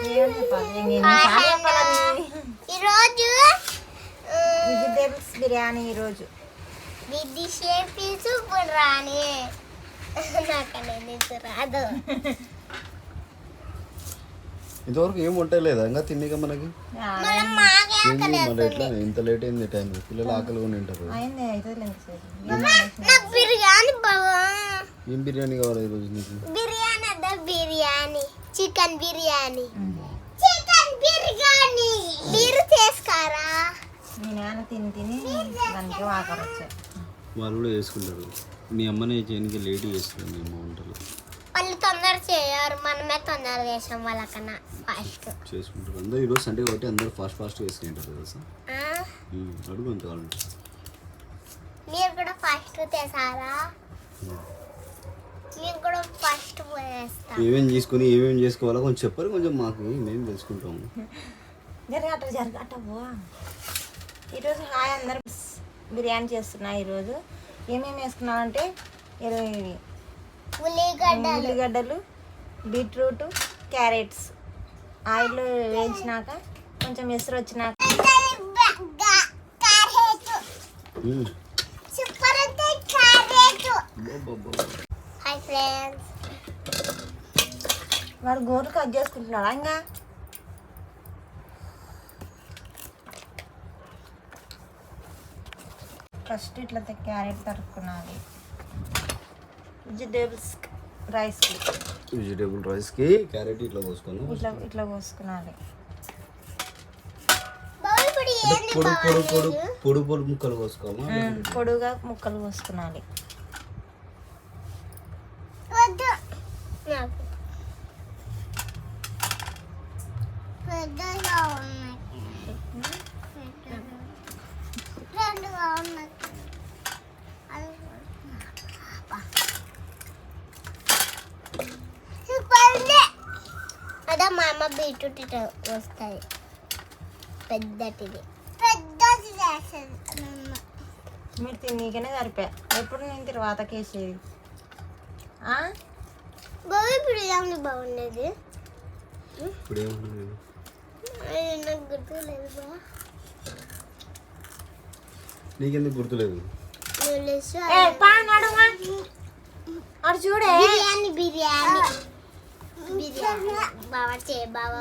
ఈరోజు వెజిటేబుల్స్ బిర్యానీ. ఈరోజు బిడ్డి షేపి సూపర్ రాని నాకనేది రాదు. ఇంతవరకు ఏం వంటలేదా ఇంకా తిండిగా మనకి? మన ఎట్లా ఇంత లేట్ అయింది టైం? పిల్లలు ఆకలి కొని ఉంటారు. బిర్యానీ బావా. ఏం బిర్యానీ కావాలి ఈరోజు నీకు? బిర్యానీ అదా బిర్యానీ, చికెన్ బిర్యానీ. చికెన్ బిర్యానీ మీరు చేసుకారా? మీ నాన్న తిని దానికి ఆకలి వచ్చాయి. వాళ్ళు కూడా చేసుకుంటారు. మీ అమ్మనే చేయడానికి లేట్ చేస్తుంది మీ అమ్మ వంటలు. వాళ్ళు తొందర చేయరు, మనమే తొందర చేసాం వాళ్ళకన్నా ఫాస్ట్ చేసుకుంటారు. అందరూ ఈరోజు సండే కాబట్టి అందరూ ఫాస్ట్ చేసుకుంటారు తెలుసా? అడుగు అంత కావాలంటే. మీరు కూడా ఫాస్ట్ చేసారా? మేము కూడా ఫాస్ట్ చేస్తాం. ఏమేమి తీసుకుని ఏమేమి చేసుకోవాలో కొంచెం చెప్పరు, కొంచెం మాకు మేము తెలుసుకుంటాము. జరగట ఈరోజు హాయ్ అందరు బిర్యానీ చేస్తున్నా. ఈరోజు ఏమేమి వేసుకున్నామంటే ఉల్లిగడ్డలు, బీట్రూట్, క్యారెట్స్ ఆయిల్ వేయించినాక కొంచెం ఎసురు వచ్చినాక హాయ్ ఫ్రెండ్స్. వాడు గోర్లు కట్ చేసుకుంటున్నాడా? ఇంకా ఫస్ట్ ఇట్లా క్యారెట్ తరుక్కున్నది. వెజిటేబుల్ రైస్కి క్యారెట్ ఇట్లా కోసుకున్నాను. ఇట్లా కోసుకున్నది. పొడు ముక్కలు కోసుకోవాలి. పొడుగా ముక్కలు కోసుకున్నది. అదే మా అమ్మ బీట్రూట్ ఇట్లా వస్తాయి పెద్దటిది మీరు తినీకనే సరిపోయా. ఎప్పుడు నేను తర్వాత కేసేది బిర్యానీ బాగుండేది. నాకు గుర్తులేదు బా. నీకెందుకు గుర్తులేదు? అడు చూడే బిర్యానీ బాగా బాగా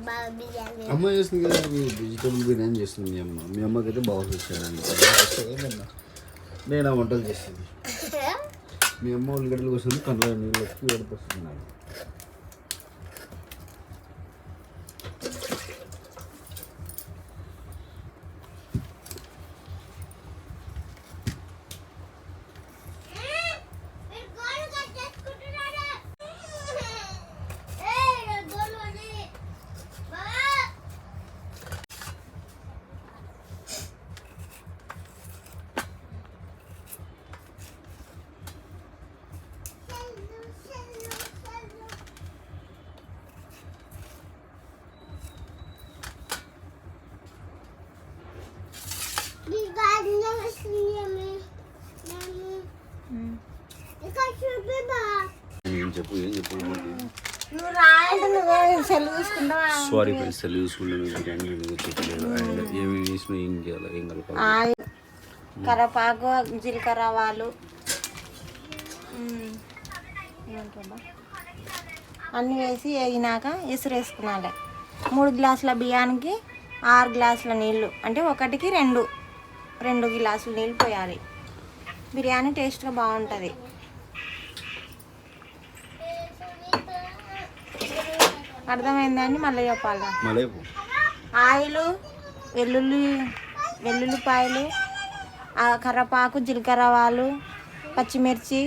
బాగా బిర్యానీ అమ్మ చేస్తుంది కదా. వెజిటేబుల్ బిర్యానీ చేస్తుంది మీ అమ్మ. మీ అమ్మకి అయితే బాగా వచ్చాడు. నేను ఆ వంటలు చేస్తుంది. మీ అమ్మ ఉల్లిగడ్డలు వస్తుంది, కళ్ళ నీళ్ళు వచ్చి ఏడుపొస్తున్నాడు. సారీ సెల్ చూసుకుంటాను. అండ్ ఏమి వేసిన ఏం చేయాలి, ఏం కలపాలి? కరపాకు, జీలకర్ర, ఆవాలు అన్నీ వేసి వేగినాక ఎసురు వేసుకున్నాలి. 3 గ్లాసుల బియ్యానికి 6 గ్లాసుల నీళ్ళు, అంటే ఒకటికి 2 గ్లాసుల నీళ్ళు పోయాలి. బిర్యానీ టేస్ట్గా బాగుంటుంది. అర్థమైందండి? మళ్ళీ చెప్పాలా? ఆయిల్, వెల్లుల్లిపాయలు, కరివేపాకు, జీలకర్ర, ఆవాలు, పచ్చిమిర్చి,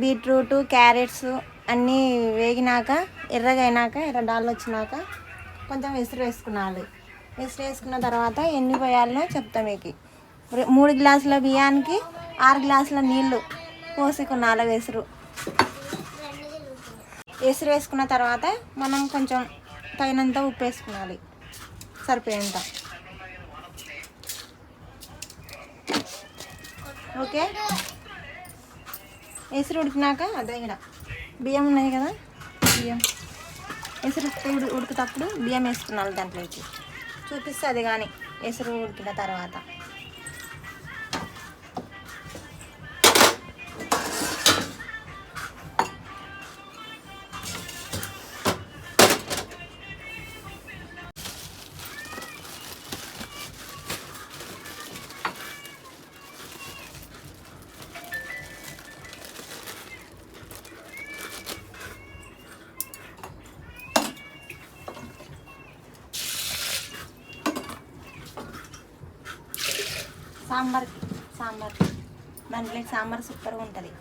బీట్రూట్, క్యారెట్స్ అన్నీ వేగినాక ఎర్రగైనాక ఎర్రడాలు వచ్చినాక కొంచెం ఎసురు వేసుకున్నాలి. ఎసురు వేసుకున్న తర్వాత ఎన్ని పోయాలో చెప్తా మీకు. 3 గ్లాసుల బియ్యానికి 6 గ్లాసుల నీళ్ళు పోసుకున్నాలి. ఎసురు వేసుకున్న తర్వాత మనం కొంచెం తగినంత ఉప్పు వేసుకున్నాలి, సరిపోయేంత. ఓకే. ఎసురు ఉడికినాక అదే ఇక్కడ బియ్యం ఉన్నాయి కదా, బియ్యం ఎసురు ఉడికేటప్పుడు బియ్యం వేసుకున్నాను దాంట్లోకి. చూపిస్తుంది కానీ ఎసురు ఉడికిన తర్వాత. సాంబార్ దాంట్లో సాంబార్ సూపర్గా ఉంటుంది.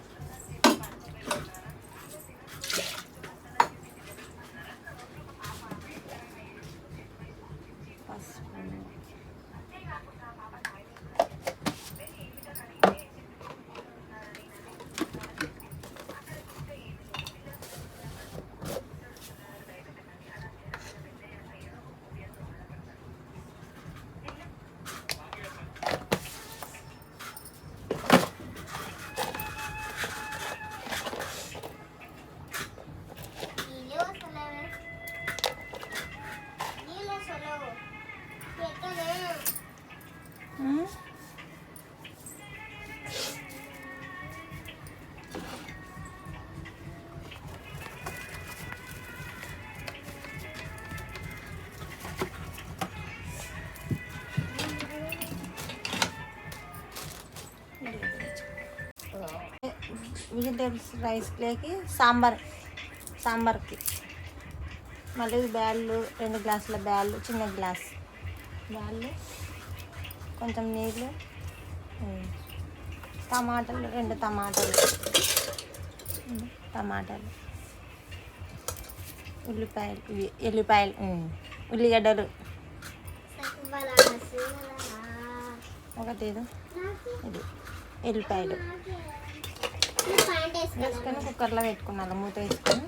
వెజిటేబుల్స్ రైస్లోకి సాంబార్కి మళ్ళీ బ్యాళ్ళు 2 గ్లాసుల బ్యాళ్ళు, చిన్న గ్లాస్ బ్యాళ్ళు, కొంచెం నీళ్ళు, టమాటాలు 2 టమాటాలు, ఎల్లిపాయలు, ఉల్లిగడ్డలు 1 ఇది ఎల్లిపాయలు వేసుకొని కుక్కర్లో పెట్టుకున్నాను. మూత వేసుకొని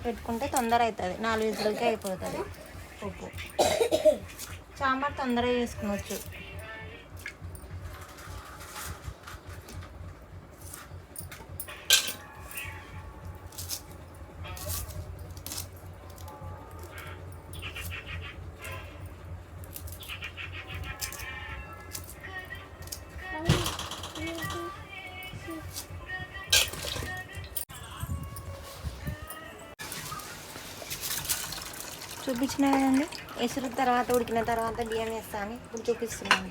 పెట్టుకుంటే తొందర అవుతుంది. 4 విజిల్కి అయిపోతుంది. ఉప్పు సాంబార్ తొందరగా చేసుకునవచ్చు. చూపించిన కదండి, ఎసురు తర్వాత ఉడికిన తర్వాత బియ్యం వేస్తాను. ఇప్పుడు చూపిస్తున్నాను.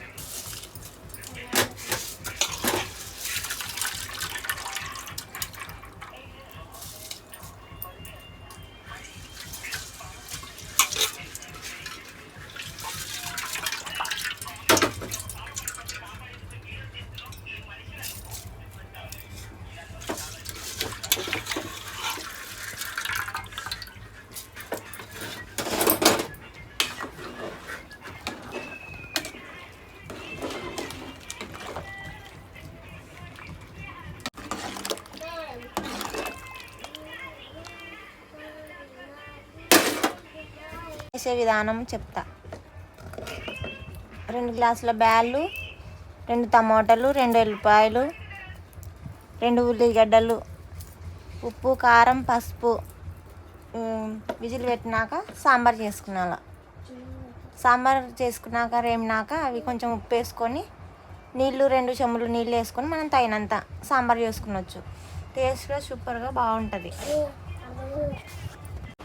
చేసే విధానం చెప్తా. 2 గ్లాసుల బ్యాళ్ళు, 2 టమాటాలు, 2 ఎల్లిపాయలు, 2 ఉల్లిగడ్డలు, ఉప్పు, కారం, పసుపు విజిల్ పెట్టినాక సాంబార్ చేసుకున్నాను. సాంబార్ చేసుకున్నాక రేమినాక అవి కొంచెం ఉప్పు వేసుకొని నీళ్ళు 2 చెంబులు నీళ్ళు వేసుకొని మనం తగినంత సాంబార్ చేసుకునవచ్చు. టేస్ట్గా సూపర్గా బాగుంటుంది.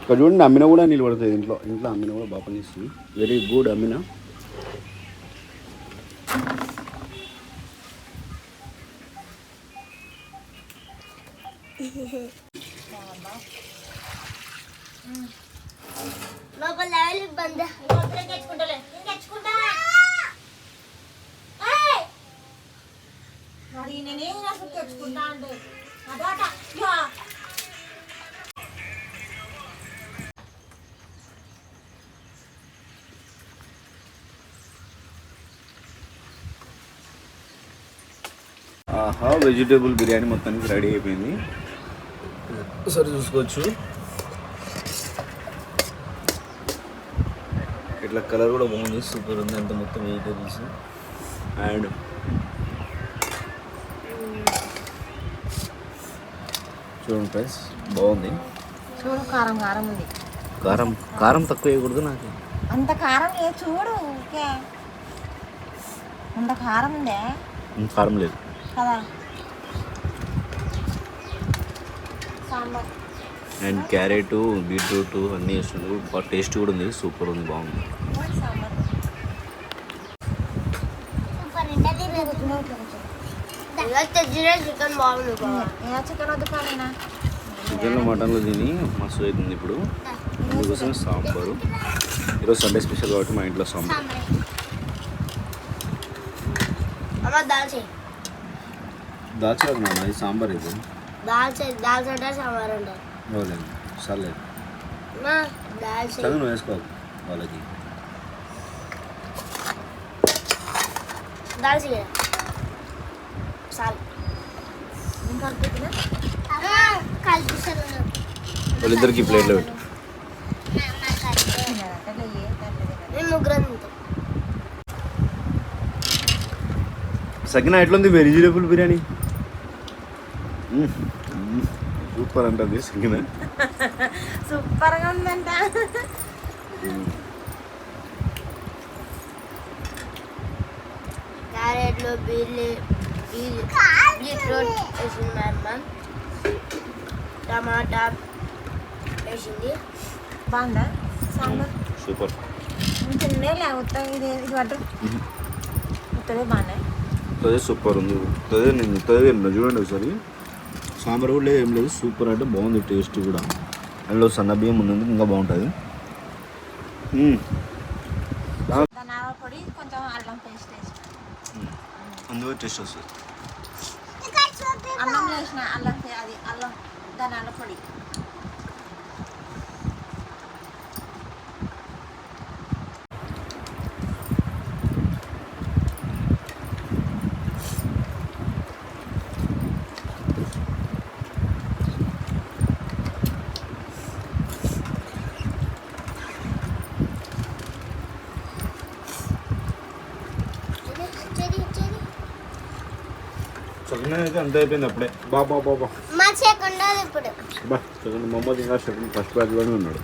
ఇక్కడ చూడండి, అమ్మిన కూడా నీళ్ళు పడుతుంది. ఇంట్లో అమ్మిన కూడా బాగా పనిస్తుంది. వెరీ గుడ్ అమ్మిన. ఆహా, వెజిటేబుల్ బిర్యానీ మొత్తానికి రెడీ అయిపోయింది. ఒకసారి చూసుకోవచ్చు. ఇట్లా కలర్ కూడా బాగుంది, సూపర్ ఉంది. అంత మొత్తం వెజిటేబుల్స్ అండ్ చూడండి ఫ్రెండ్స్, బాగుంది. చూడు, కారం ఉంది. కారం కారం తక్కువ వేయకూడదు నాకు. అంత కారం లేదు చూడు. ఓకే, అంత కారం ఉందే కారం లేదు కదా. సాంబార్ అండ్ క్యారెట్ బీట్రూట్ అన్నీ వేస్తుండ్రు. బాగా టేస్ట్ కూడా ఉంది, సూపర్ ఉంది, బాగుంది. సాంబార్ సూపర్ ఉంటుంది. చికెన్ బాగుంది. చికెన్ వద్దు కాలేనా. చికెన్లో మటన్లో తిని మస్తు అవుతుంది ఇప్పుడు. అందుకోసం సాంబారు. ఈరోజు సండే స్పెషల్ కాబట్టి మా ఇంట్లో సాంబార్. అమ్మ దాల్చి దాల్చలేదు నాన్న, ఇది సాంబార్. ఇది దాల్చి ఉంటుంది, సాంబార్ ఉంటుంది. లేదు సర్లేదు, దాల్చి చదువు వేసుకోవాలి వాళ్ళకి. దాల్చి చాలు. ఇంకా అడుగుతున్నా కలిపిస్తారు. వాళ్ళిద్దరికి ప్లేట్లో పెట్టు. మేము ముగ్గురం తింటాం. సకినా ఎట్లుంది వెజిటేబుల్ బిర్యానీ? సూపర్ అంటుంది సకినా. సూపర్గా ఉందంట. క్యారెట్లు బీట్రూట్ వేసింది మా అమ్మ, టమాటా వేసింది. బాగుందా సాంబార్? సూపర్. తిన్నే లేకపోతే ఇది పట్టు ఉత్తదే బాగున్నాయి. ఉత్తదే సూపర్ ఉంది. ఉత్తదే నేను ఉత్తదే చూడండి ఒకసారి. సాంబార్ కూడా లేదు, ఏం లేదు. సూపర్ అంటే బాగుంది, టేస్ట్ కూడా. అందులో సన్న బియ్యం ఉన్నందుకు ఇంకా బాగుంటుంది. ధనియాల పొడి కొంచెం అల్లం పేస్ట్ వేసిన, అందులో టేస్ట్ వస్తుంది. అల్లం వేసిన అల్లం అది అల్లం ధనియాల పొడి. సగం అయితే అంత అయిపోయింది అప్పుడే. బాబా బాబా మా చేయకుండా ఇప్పుడు బా సగం మమ్మల్ని ఇంకా సగం ఫస్ట్ బ్యాచ్లోనే ఉన్నాడు.